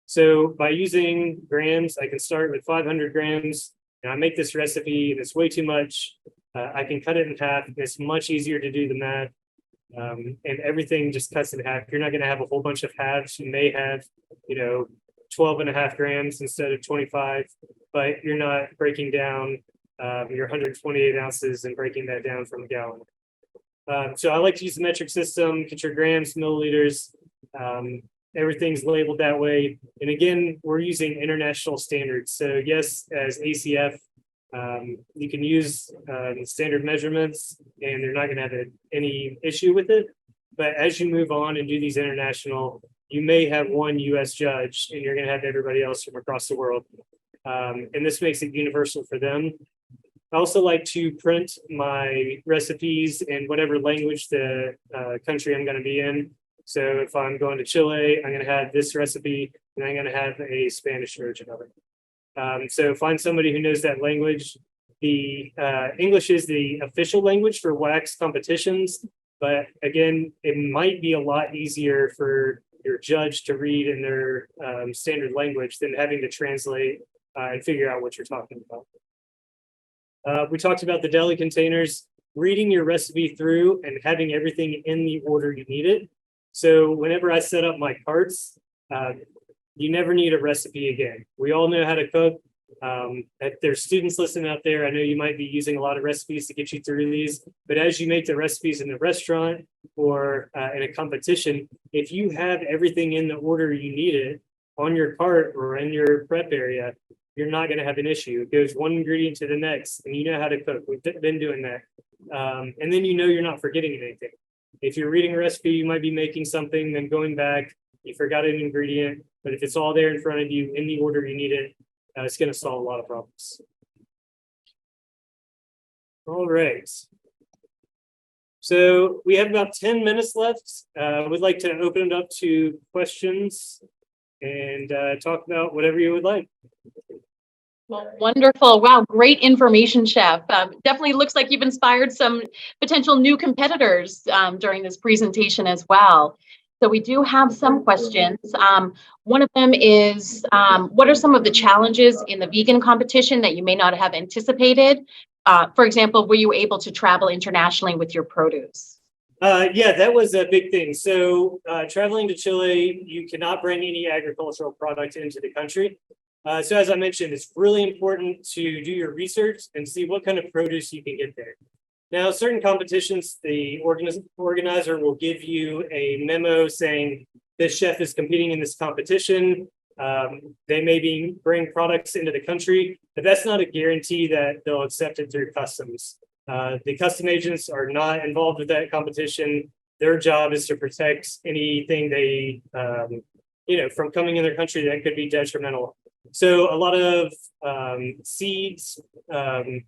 So by using grams, I can start with 500 grams and I make this recipe and it's way too much. I can cut it in half. It's much easier to do the math. And everything just cuts in half. You're not going to have a whole bunch of halves. You may have, 12.5 grams instead of 25, but you're not breaking down your 128 ounces and breaking that down from a gallon. So I like to use the metric system, get your grams, milliliters, everything's labeled that way. And again, we're using international standards. So yes, as ACF, you can use standard measurements and they're not going to have any issue with it. But as you move on and do these international, you may have one US judge and you're going to have everybody else from across the world. And this makes it universal for them. I also like to print my recipes in whatever language the country I'm going to be in. So if I'm going to Chile, I'm going to have this recipe and I'm going to have a Spanish version of it. So find somebody who knows that language. The English is the official language for WACS competitions, but again, it might be a lot easier for your judge to read in their standard language than having to translate and figure out what you're talking about. We talked about the deli containers, reading your recipe through and having everything in the order you need it. So whenever I set up my carts, you never need a recipe again. We all know how to cook. If there's students listening out there, I know you might be using a lot of recipes to get you through these, but as you make the recipes in the restaurant or in a competition, if you have everything in the order you need it on your cart or in your prep area, you're not going to have an issue. It goes one ingredient to the next, and you know how to cook. We've been doing that. And then you're not forgetting anything. If you're reading a recipe, you might be making something, then going back, you forgot an ingredient, but if it's all there in front of you in the order you need it, it's going to solve a lot of problems. All right. So we have about 10 minutes left. We'd like to open it up to questions and talk about whatever you would like.
Well, wonderful. Wow, great information, Chef. Definitely looks like you've inspired some potential new competitors during this presentation as well. So we do have some questions. One of them is, what are some of the challenges in the vegan competition that you may not have anticipated? For example, were you able to travel internationally with your produce?
Yeah, that was a big thing. So traveling to Chile, you cannot bring any agricultural product into the country. So as I mentioned, it's really important to do your research and see what kind of produce you can get there. Now, certain competitions, the organizer will give you a memo saying this chef is competing in this competition. They maybe bring products into the country, but that's not a guarantee that they'll accept it through customs. The custom agents are not involved with that competition. Their job is to protect anything they, from coming in their country that could be detrimental. So a lot of seeds,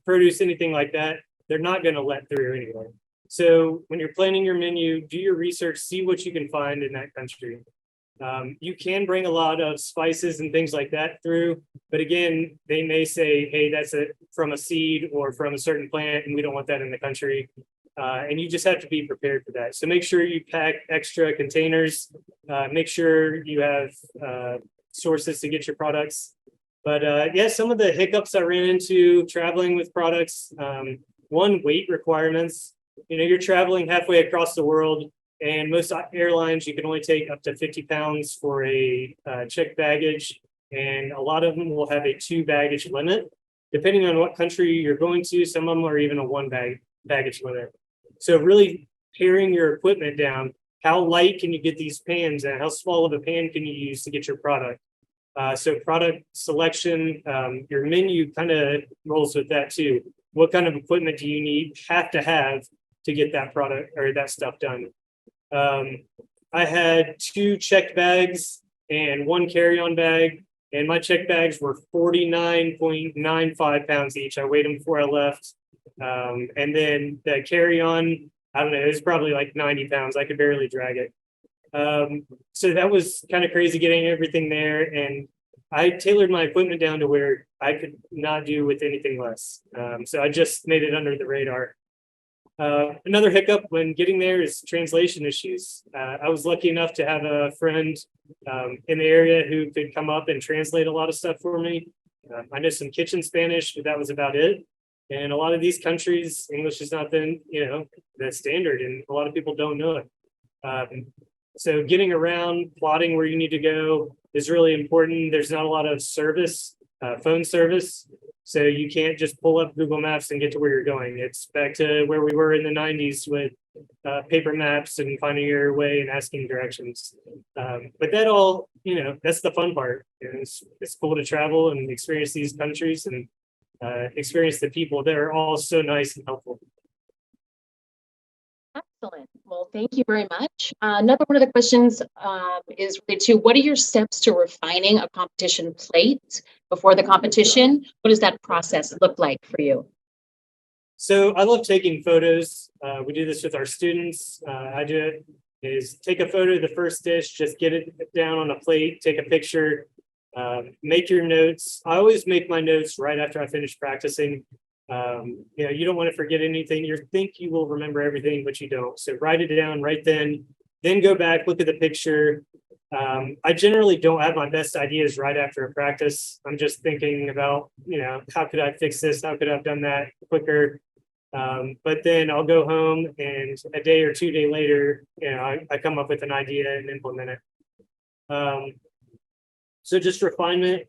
produce, anything like that, they're not going to let through anyway. So when you're planning your menu, do your research, see what you can find in that country. You can bring a lot of spices and things like that through, but again, they may say, hey, that's from a seed or from a certain plant, and we don't want that in the country. And you just have to be prepared for that. So make sure you pack extra containers, make sure you have sources to get your products. But yeah, some of the hiccups I ran into traveling with products, one, weight requirements. You're traveling halfway across the world, and most airlines, you can only take up to 50 pounds for a checked baggage. And a lot of them will have a 2 baggage limit. Depending on what country you're going to, some of them are even a 1 baggage limit. So really paring your equipment down. How light can you get these pans, and how small of a pan can you use to get your product? So product selection, your menu kind of rolls with that too. What kind of equipment do you have to get that product or that stuff done? I had 2 checked bags and 1 carry-on bag, and my checked bags were 49.95 pounds each. I weighed them before I left. And then the carry-on, I don't know, it was probably like 90 pounds. I could barely drag it. So that was kind of crazy getting everything there. And I tailored my equipment down to where I could not do with anything less. So I just made it under the radar. Another hiccup when getting there is translation issues. I was lucky enough to have a friend in the area who could come up and translate a lot of stuff for me. I know some kitchen Spanish, but that was about it. And a lot of these countries, English has not been, the standard, and a lot of people don't know it. So getting around, plotting where you need to go is really important. There's not a lot of phone service. So you can't just pull up Google Maps and get to where you're going. It's back to where we were in the 90s with paper maps and finding your way and asking directions. But that all, that's the fun part. It's cool to travel and experience these countries and experience the people. They're all so nice and helpful.
Excellent. Well, thank you very much. Another one of the questions is related to what are your steps to refining a competition plate before the competition? What does that process look like for you?
So I love taking photos. We do this with our students. I do it is take a photo of the first dish, just get it down on a plate, take a picture, make your notes. I always make my notes right after I finish practicing. You don't want to forget anything. You think you will remember everything, but you don't. So write it down right then go back, look at the picture. I generally don't have my best ideas right after a practice. I'm just thinking about, how could I fix this? How could I have done that quicker? But then I'll go home, and a day or 2 days later, I come up with an idea and implement it. So just refinement.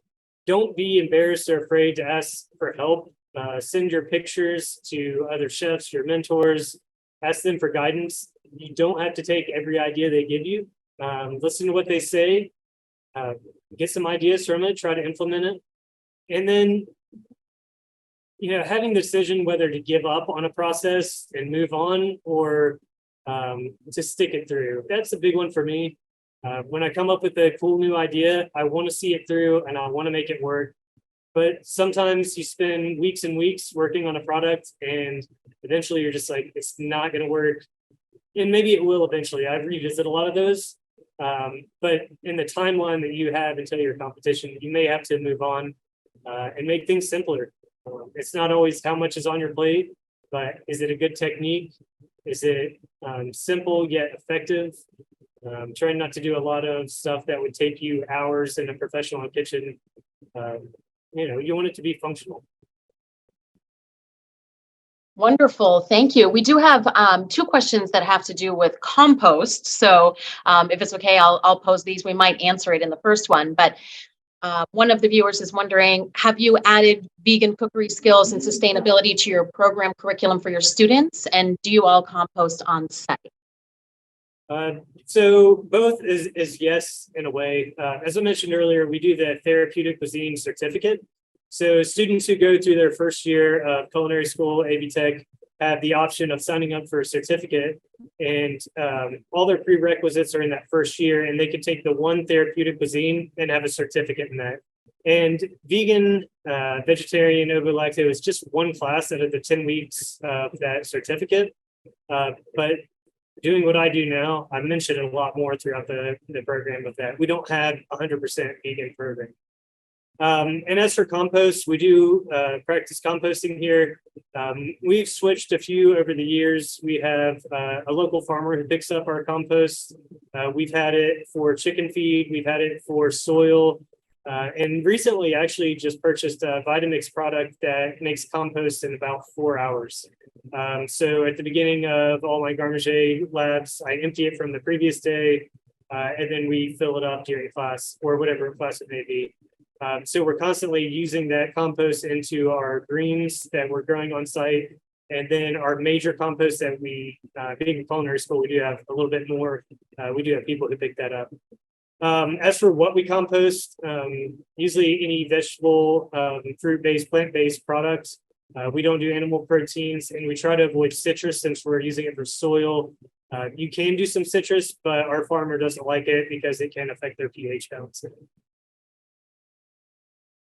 Don't be embarrassed or afraid to ask for help. Send your pictures to other chefs, your mentors, ask them for guidance. You don't have to take every idea they give you. Listen to what they say, get some ideas from it, try to implement it. And then, having the decision whether to give up on a process and move on or to stick it through. That's a big one for me. When I come up with a cool new idea, I want to see it through and I want to make it work. But sometimes you spend weeks and weeks working on a product and eventually you're just like, it's not going to work. And maybe it will eventually. I revisit a lot of those. But in the timeline that you have until your competition, you may have to move on and make things simpler. It's not always how much is on your plate, but is it a good technique? Is it simple yet effective? Trying not to do a lot of stuff that would take you hours in a professional kitchen. You want it to be functional.
Wonderful. Thank you. We do have 2 questions that have to do with compost. So if it's okay, I'll pose these. We might answer it in the first one. But One of the viewers is wondering, have you added vegan cookery skills and sustainability to your program curriculum for your students? And do you all compost on site?
So both is yes, in a way. As I mentioned earlier, we do the therapeutic cuisine certificate. So students who go through their first year of culinary school, AV Tech, have the option of signing up for a certificate, and all their prerequisites are in that first year, and they can take the one therapeutic cuisine and have a certificate in that. And vegan, vegetarian, ovo-lacto is just one class out of the 10 weeks of that certificate. But doing what I do now, I mentioned a lot more throughout the program of that. We don't have 100% vegan program. And as for compost, we do practice composting here. We've switched a few over the years. We have a local farmer who picks up our compost. We've had it for chicken feed. We've had it for soil. And recently actually just purchased a Vitamix product that makes compost in about 4 hours. So at the beginning of all my Garmager labs, I empty it from the previous day, and then we fill it up during class or whatever class it may be. So we're constantly using that compost into our greens that we're growing on site. And then our major compost that we, being in culinary school, we do have a little bit more. We do have people who pick that up. As for what we compost, usually any vegetable, fruit-based, plant-based products. We don't do animal proteins, and we try to avoid citrus since we're using it for soil. You can do some citrus, but our farmer doesn't like it because it can affect their pH balance.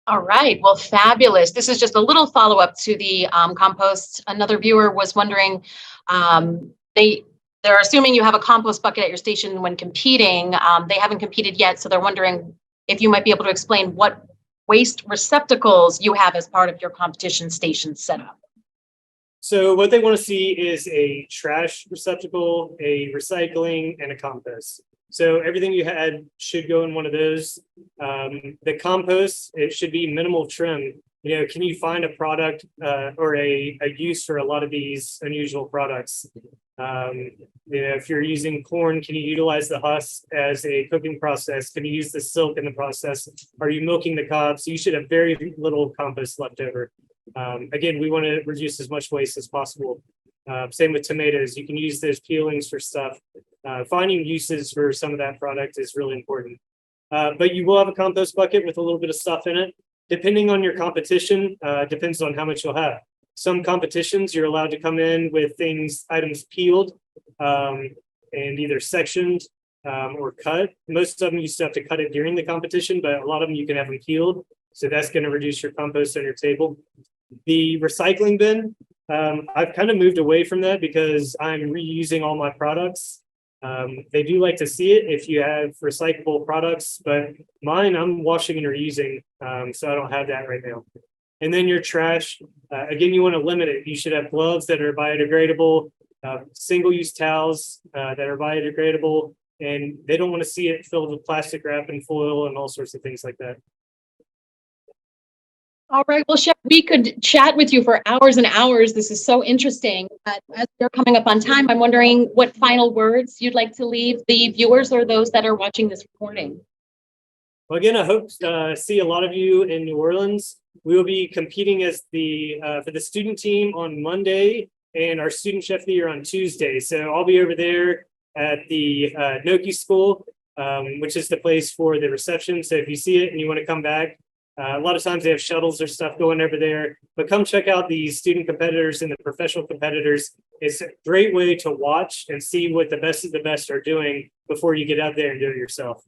All right, well, fabulous. This is just a little follow-up to the compost. Another viewer was wondering, they're assuming you have a compost bucket at your station when competing. They haven't competed yet, so they're wondering if you might be able to explain what waste receptacles you have as part of your competition station setup.
So what they want to see is a trash receptacle, a recycling, and a compost. So everything you had should go in one of those. The compost, it should be minimal trim. You know, can you find a product or a use for a lot of these unusual products? If you're using corn, can you utilize the husk as a cooking process? Can you use the silk in the process? Are you milking the cobs? So you should have very little compost left over. Again, we want to reduce as much waste as possible. Same with tomatoes. You can use those peelings for stuff. Finding uses for some of that product is really important. But you will have a compost bucket with a little bit of stuff in it. Depending on your competition, depends on how much you'll have. Some competitions, you're allowed to come in with items peeled and either sectioned or cut. Most of them you still have to cut it during the competition, but a lot of them you can have them peeled. So that's going to reduce your compost on your table. The recycling bin, I've kind of moved away from that because I'm reusing all my products. They do like to see it if you have recyclable products, but mine I'm washing and reusing, so I don't have that right now. And then your trash, again, you want to limit it. You should have gloves that are biodegradable, single-use towels that are biodegradable, and they don't want to see it filled with plastic wrap and foil and all sorts of things like that.
All right, well, Chef, we could chat with you for hours and hours. This is so interesting. But as we're coming up on time, I'm wondering what final words you'd like to leave the viewers or those that are watching this recording.
Well, again, I hope to see a lot of you in New Orleans. We will be competing as for the student team on Monday and our student chef of the year on Tuesday. So I'll be over there at the Noki School, which is the place for the reception. So if you see it and you want to come back, a lot of times they have shuttles or stuff going over there, but come check out the student competitors and the professional competitors. It's a great way to watch and see what the best of the best are doing before you get out there and do it yourself.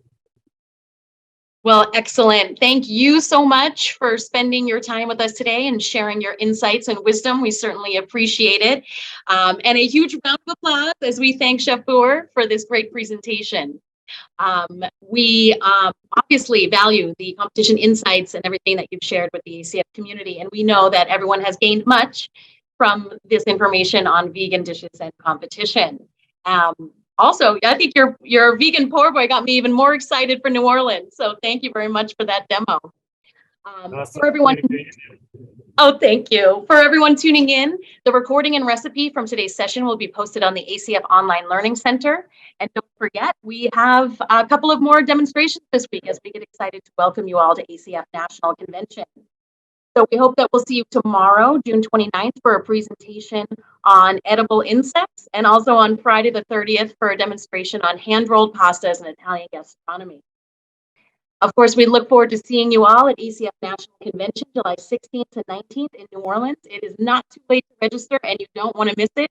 Well, excellent. Thank you so much for spending your time with us today and sharing your insights and wisdom. We certainly appreciate it. And a huge round of applause as we thank Chef Bugher for this great presentation. We obviously value the competition insights and everything that you've shared with the ACF community, and we know that everyone has gained much from this information on vegan dishes and competition. Also, I think your vegan poor boy got me even more excited for New Orleans, so thank you very much for that demo.
Awesome.
For everyone. Oh, thank you. For everyone tuning in, the recording and recipe from today's session will be posted on the ACF Online Learning Center. And don't forget, we have a couple of more demonstrations this week as we get excited to welcome you all to ACF National Convention. So we hope that we'll see you tomorrow, June 29th, for a presentation on edible insects, and also on Friday the 30th for a demonstration on hand-rolled pastas and Italian gastronomy. Of course, we look forward to seeing you all at ACF National Convention, July 16th to 19th in New Orleans. It is not too late to register, and you don't want to miss it.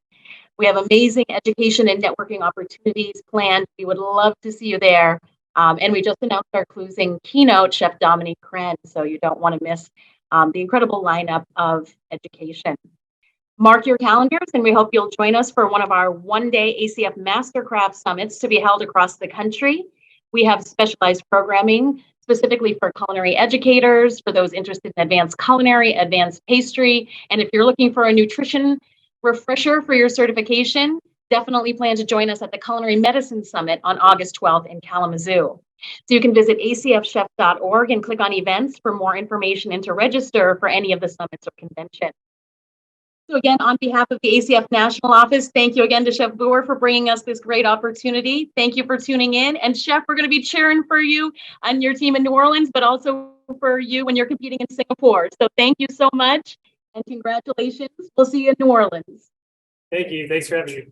We have amazing education and networking opportunities planned. We would love to see you there. And we just announced our closing keynote, Chef Dominique Kren, so you don't want to miss the incredible lineup of education. Mark your calendars, and we hope you'll join us for one of our one-day ACF Mastercraft Summits to be held across the country. We have specialized programming specifically for culinary educators, for those interested in advanced culinary, advanced pastry, and if you're looking for a nutrition refresher for your certification, definitely plan to join us at the Culinary Medicine Summit on August 12th in Kalamazoo. So you can visit acfchef.org and click on events for more information and to register for any of the summits or conventions. So again, on behalf of the ACF National Office, thank you again to Chef Bugher for bringing us this great opportunity. Thank you for tuning in. And Chef, we're going to be cheering for you and your team in New Orleans, but also for you when you're competing in Singapore. So thank you so much and congratulations. We'll see you in New Orleans.
Thank you. Thanks for having me.